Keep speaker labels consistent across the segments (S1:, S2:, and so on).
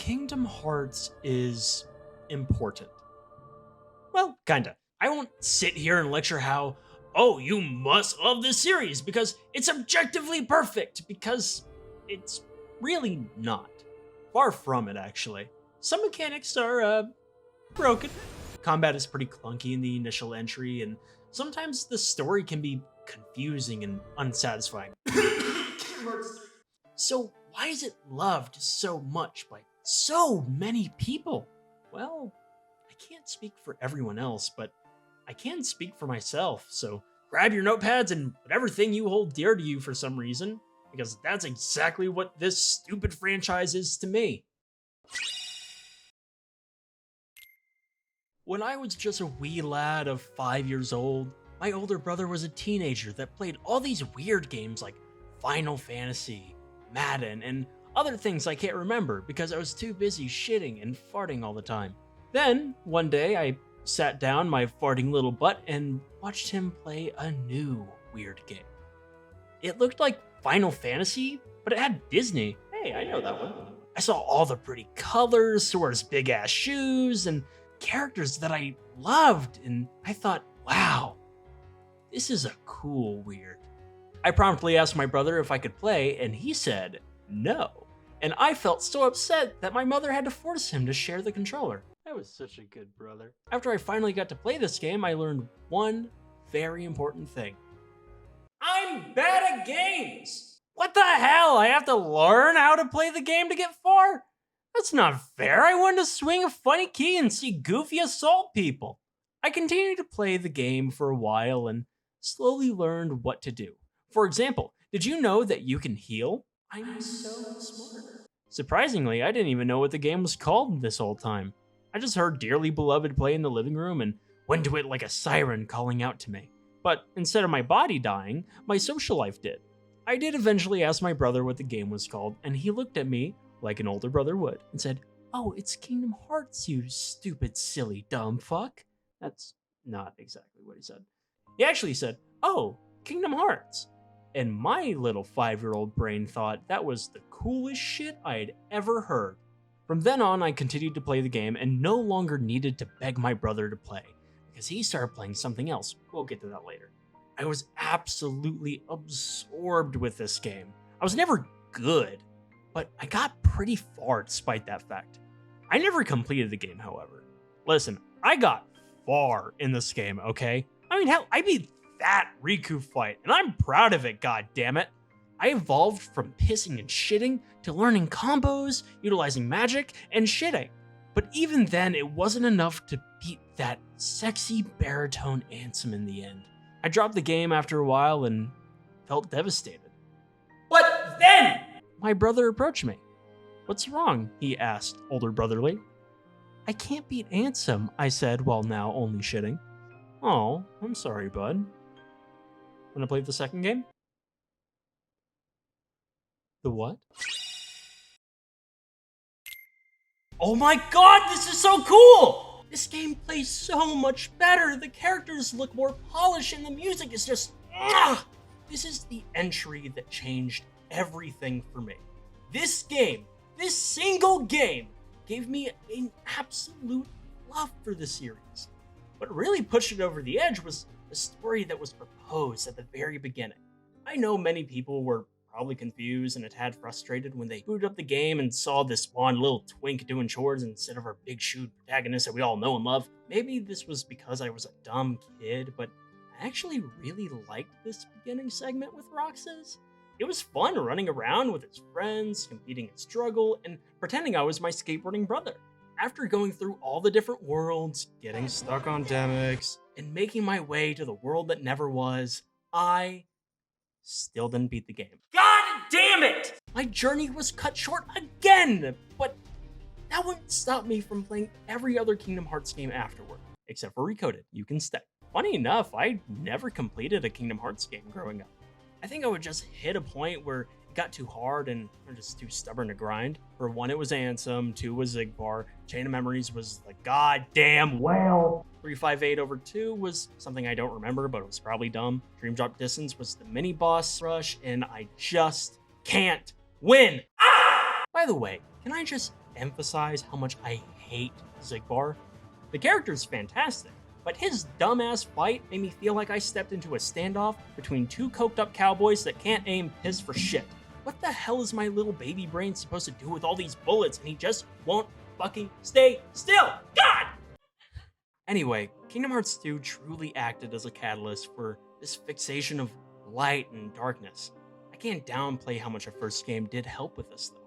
S1: Kingdom Hearts is important. Well, kinda. I won't sit here and lecture how, oh, you must love this series because it's objectively perfect, because it's really not. Far from it, actually. Some mechanics are broken. Combat is pretty clunky in the initial entry, and sometimes the story can be confusing and unsatisfying. So, why is it loved so much by so many people? Well, I can't speak for everyone else, but I can speak for myself. So, grab your notepads and whatever thing you hold dear to you for some reason, because that's exactly what this stupid franchise is to me. When I was just a wee lad of 5 years old, my older brother was a teenager that played all these weird games like Final Fantasy, Madden, and other things I can't remember because I was too busy shitting and farting all the time. Then, one day, I sat down my farting little butt and watched him play a new weird game. It looked like Final Fantasy, but it had Disney. Hey, I know that one. I saw all the pretty colors, Sora's big ass shoes, and characters that I loved, and I thought, wow, this is a cool weird. I promptly asked my brother if I could play, and he said no. And I felt so upset that my mother had to force him to share the controller. I was such a good brother. After I finally got to play this game, I learned one very important thing. I'm bad at games! What the hell? I have to learn how to play the game to get far? That's not fair. I wanted to swing a funny key and see Goofy assault people. I continued to play the game for a while and slowly learned what to do. For example, did you know that you can heal? I'm so smart. Surprisingly, I didn't even know what the game was called this whole time. I just heard Dearly Beloved play in the living room and went to it like a siren calling out to me. But instead of my body dying, my social life did. I did eventually ask my brother what the game was called, and he looked at me like an older brother would and said, "Oh, it's Kingdom Hearts, you stupid, silly, dumb fuck." That's not exactly what he said. He actually said, "Oh, Kingdom Hearts." And my little 5-year-old brain thought that was the coolest shit I had ever heard. From then on, I continued to play the game and no longer needed to beg my brother to play, because he started playing something else. We'll get to that later. I was absolutely absorbed with this game. I was never good, but I got pretty far despite that fact. I never completed the game, however. Listen, I got far in this game, okay? I mean, hell, I beat that Riku fight, and I'm proud of it, goddammit. I evolved from pissing and shitting to learning combos, utilizing magic, and shitting. But even then, it wasn't enough to beat that sexy baritone Ansem in the end. I dropped the game after a while and felt devastated. But then, my brother approached me. "What's wrong?" he asked, older brotherly. "I can't beat Ansem," I said, while now only shitting. "Oh, I'm sorry, bud. Wanna play the second game?" The what? Oh my god, this is so cool! This game plays so much better. The characters look more polished and the music is just... This is the entry that changed everything for me. This game, this single game, gave me an absolute love for the series. What really pushed it over the edge was the story that was proposed at the very beginning. I know many people were probably confused and a tad frustrated when they booted up the game and saw this blonde little twink doing chores instead of our big shoot protagonist that we all know and love. Maybe this was because I was a dumb kid, but I actually really liked this beginning segment with Roxas. It was fun running around with his friends, competing in struggle, and pretending I was my skateboarding brother. After going through all the different worlds, getting stuck on Demix, and making my way to the world that never was, I still didn't beat the game. God damn it! My journey was cut short again, but that wouldn't stop me from playing every other Kingdom Hearts game afterward, except for Recoded. You can stay. Funny enough, I never completed a Kingdom Hearts game growing up. I think I would just hit a point where it got too hard and I'm just too stubborn to grind. For one, it was Ansem, 2 was Zigbar, Chain of Memories was like goddamn well. 358 over 2 was something I don't remember, but it was probably dumb. Dream Drop Distance was the mini boss rush, and I just can't win. By By the way, can I just emphasize how much I hate Zigbar? The character's fantastic, but his dumbass fight made me feel like I stepped into a standoff between two coked up cowboys that can't aim piss for shit. What the hell is my little baby brain supposed to do with all these bullets and he just won't fucking stay still? God! Anyway, Kingdom Hearts 2 truly acted as a catalyst for this fixation of light and darkness. I can't downplay how much a first game did help with this though.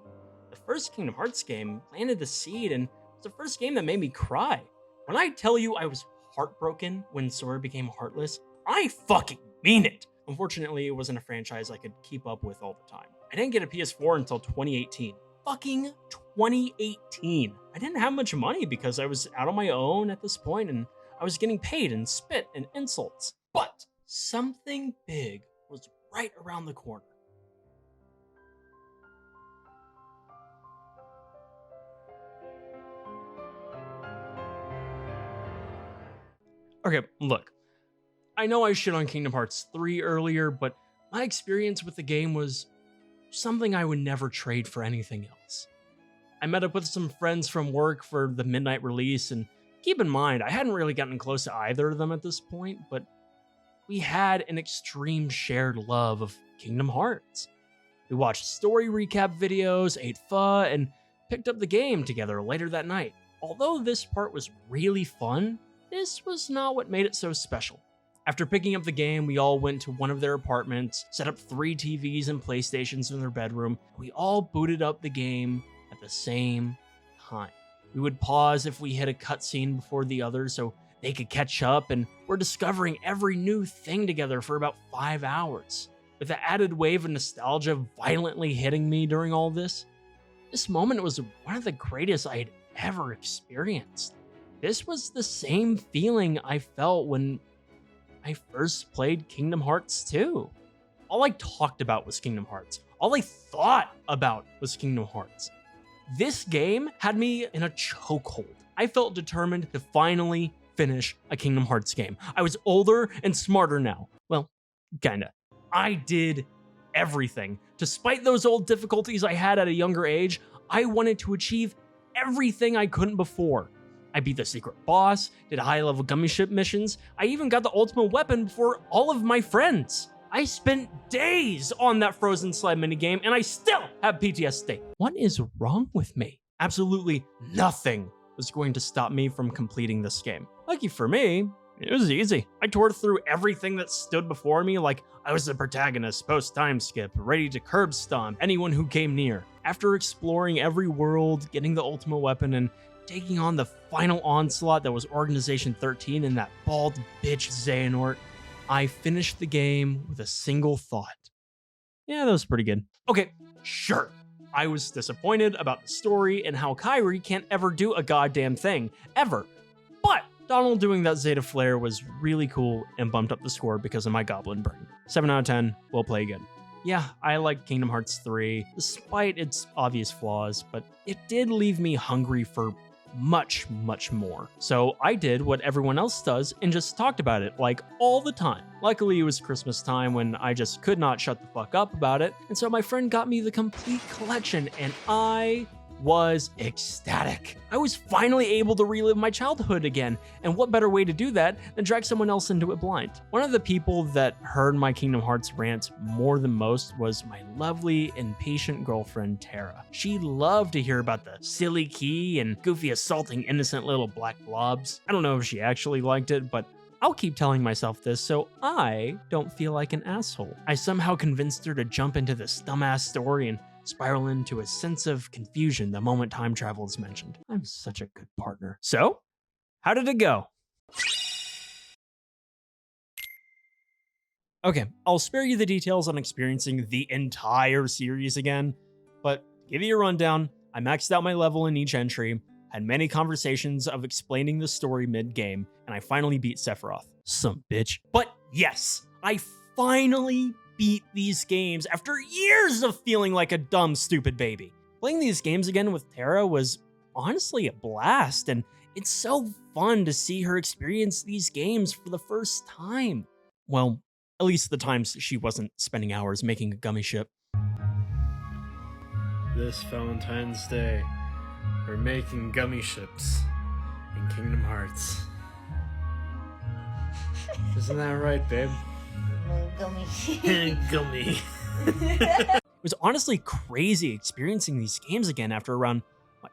S1: The first Kingdom Hearts game planted the seed and was the first game that made me cry. When I tell you I was heartbroken when Sora became Heartless, I fucking mean it. Unfortunately, it wasn't a franchise I could keep up with all the time. I didn't get a PS4 until 2018. Fucking 2018. I didn't have much money because I was out on my own at this point and I was getting paid in spit and insults. But something big was right around the corner. Okay, look. I know I shit on Kingdom Hearts 3 earlier, but my experience with the game was something I would never trade for anything else. I met up with some friends from work for the midnight release, and keep in mind, I hadn't really gotten close to either of them at this point, but we had an extreme shared love of Kingdom Hearts. We watched story recap videos, ate pho, and picked up the game together later that night. Although this part was really fun, this was not what made it so special. After picking up the game, we all went to one of their apartments, set up 3 TVs and PlayStations in their bedroom, and we all booted up the game at the same time. We would pause if we hit a cutscene before the others so they could catch up, and we're discovering every new thing together for about 5 hours. With the added wave of nostalgia violently hitting me during all this moment was one of the greatest I had ever experienced. This was the same feeling I felt when I first played Kingdom Hearts 2. All I talked about was Kingdom Hearts. All I thought about was Kingdom Hearts. This game had me in a chokehold. I felt determined to finally finish a Kingdom Hearts game. I was older and smarter now. Well, kinda. I did everything. Despite those old difficulties I had at a younger age, I wanted to achieve everything I couldn't before. I beat the secret boss, did high-level gummy ship missions, I even got the ultimate weapon before all of my friends. I spent days on that frozen sled minigame and I still have PTSD. What is wrong with me? Absolutely nothing was going to stop me from completing this game. Lucky for me, it was easy. I tore through everything that stood before me like I was the protagonist post-time skip, ready to curb stomp anyone who came near. After exploring every world, getting the ultimate weapon, and taking on the final onslaught that was Organization 13 and that bald bitch Xehanort, I finished the game with a single thought. Yeah, that was pretty good. Okay, sure. I was disappointed about the story and how Kairi can't ever do a goddamn thing, ever. But Donald doing that Zeta Flare was really cool and bumped up the score because of my goblin brain. 7 out of 10, we'll play again. Yeah, I like Kingdom Hearts 3, despite its obvious flaws, but it did leave me hungry for much, much more. So I did what everyone else does and just talked about it, like, all the time. Luckily, it was Christmas time when I just could not shut the fuck up about it, and so my friend got me the complete collection, and I was ecstatic. I was finally able to relive my childhood again, and what better way to do that than drag someone else into it blind? One of the people that heard my Kingdom Hearts rant more than most was my lovely and patient girlfriend, Tara. She loved to hear about the silly key and goofy assaulting innocent little black blobs. I don't know if she actually liked it, but I'll keep telling myself this so I don't feel like an asshole. I somehow convinced her to jump into this dumbass story and spiral into a sense of confusion the moment time travel is mentioned. I'm such a good partner. So, how did it go? Okay, I'll spare you the details on experiencing the entire series again, but to give you a rundown, I maxed out my level in each entry, had many conversations of explaining the story mid-game, and I finally beat Sephiroth. Some bitch. But yes, I finally beat these games after years of feeling like a dumb, stupid baby. Playing these games again with Tara was honestly a blast, and it's so fun to see her experience these games for the first time. Well, at least the times she wasn't spending hours making a gummy ship.
S2: This Valentine's Day, we're making gummy ships in Kingdom Hearts. Isn't that right, babe?
S3: Gummy.
S2: Gummy.
S1: It was honestly crazy experiencing these games again after around,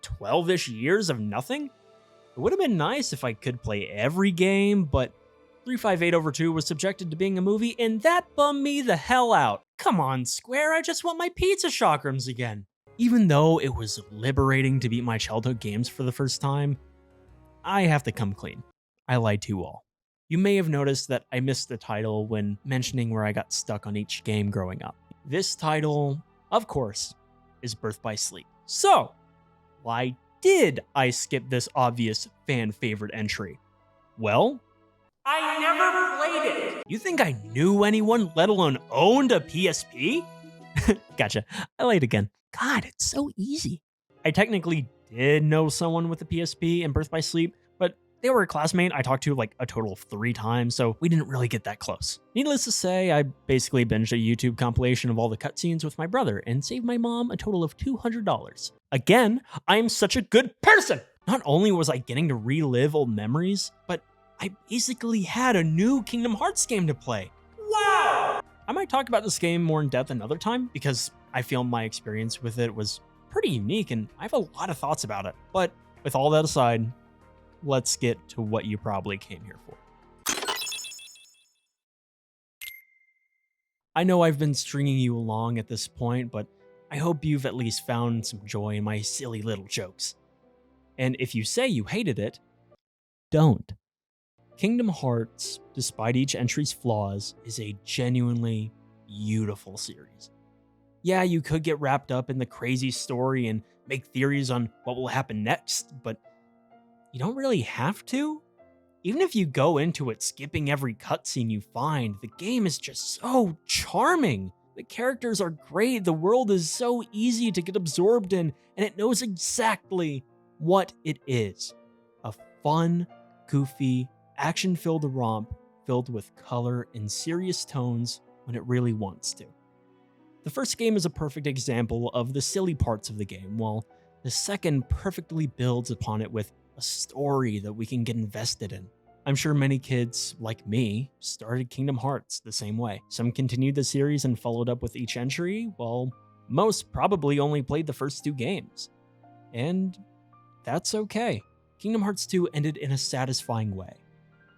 S1: 12-ish years of nothing? It would have been nice if I could play every game, but 358/2 was subjected to being a movie, and that bummed me the hell out. Come on, Square, I just want my pizza chakrams again. Even though it was liberating to beat my childhood games for the first time, I have to come clean. I lied to you all. You may have noticed that I missed the title when mentioning where I got stuck on each game growing up. This title, of course, is Birth by Sleep. So, why did I skip this obvious fan favorite entry? Well, I never played it. You think I knew anyone, let alone owned a PSP? Gotcha. I lied again. God, it's so easy. I technically did know someone with a PSP and Birth by Sleep, but they were a classmate I talked to like a total of 3 times, so we didn't really get that close. Needless to say, I basically binged a YouTube compilation of all the cutscenes with my brother and saved my mom a total of $200. Again, I'm such a good person! Not only was I getting to relive old memories, but I basically had a new Kingdom Hearts game to play. Wow! I might talk about this game more in depth another time, because I feel my experience with it was pretty unique and I have a lot of thoughts about it. But with all that aside, let's get to what you probably came here for. I know I've been stringing you along at this point, but I hope you've at least found some joy in my silly little jokes. And if you say you hated it, don't. Kingdom Hearts, despite each entry's flaws, is a genuinely beautiful series. Yeah, you could get wrapped up in the crazy story and make theories on what will happen next, but you don't really have to. Even if you go into it skipping every cutscene you find, the game is just so charming. The characters are great, the world is so easy to get absorbed in, and it knows exactly what it is. A fun, goofy, action-filled romp filled with color and serious tones when it really wants to. The first game is a perfect example of the silly parts of the game, while the second perfectly builds upon it with a story that we can get invested in. I'm sure many kids, like me, started Kingdom Hearts the same way. Some continued the series and followed up with each entry, while most probably only played the first 2 games. And that's okay. Kingdom Hearts 2 ended in a satisfying way,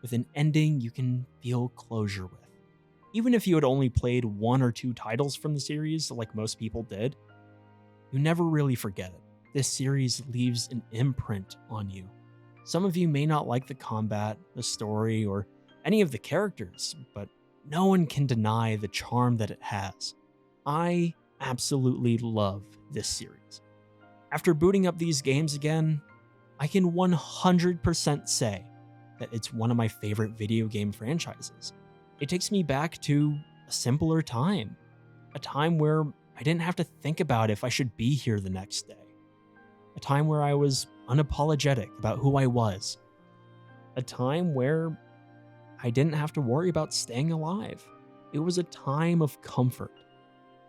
S1: with an ending you can feel closure with. Even if you had only played 1 or 2 titles from the series, like most people did, you never really forget it. This series leaves an imprint on you. Some of you may not like the combat, the story, or any of the characters, but no one can deny the charm that it has. I absolutely love this series. After booting up these games again, I can 100% say that it's one of my favorite video game franchises. It takes me back to a simpler time, a time where I didn't have to think about if I should be here the next day, a time where I was unapologetic about who I was, a time where I didn't have to worry about staying alive. It was a time of comfort,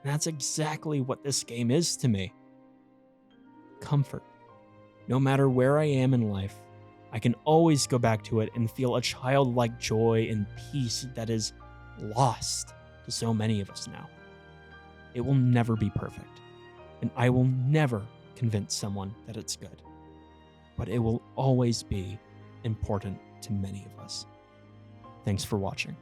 S1: and that's exactly what this game is to me. Comfort. No matter where I am in life, I can always go back to it and feel a childlike joy and peace that is lost to so many of us now. It will never be perfect, and I will never convince someone that it's good, but it will always be important to many of us. Thanks for watching.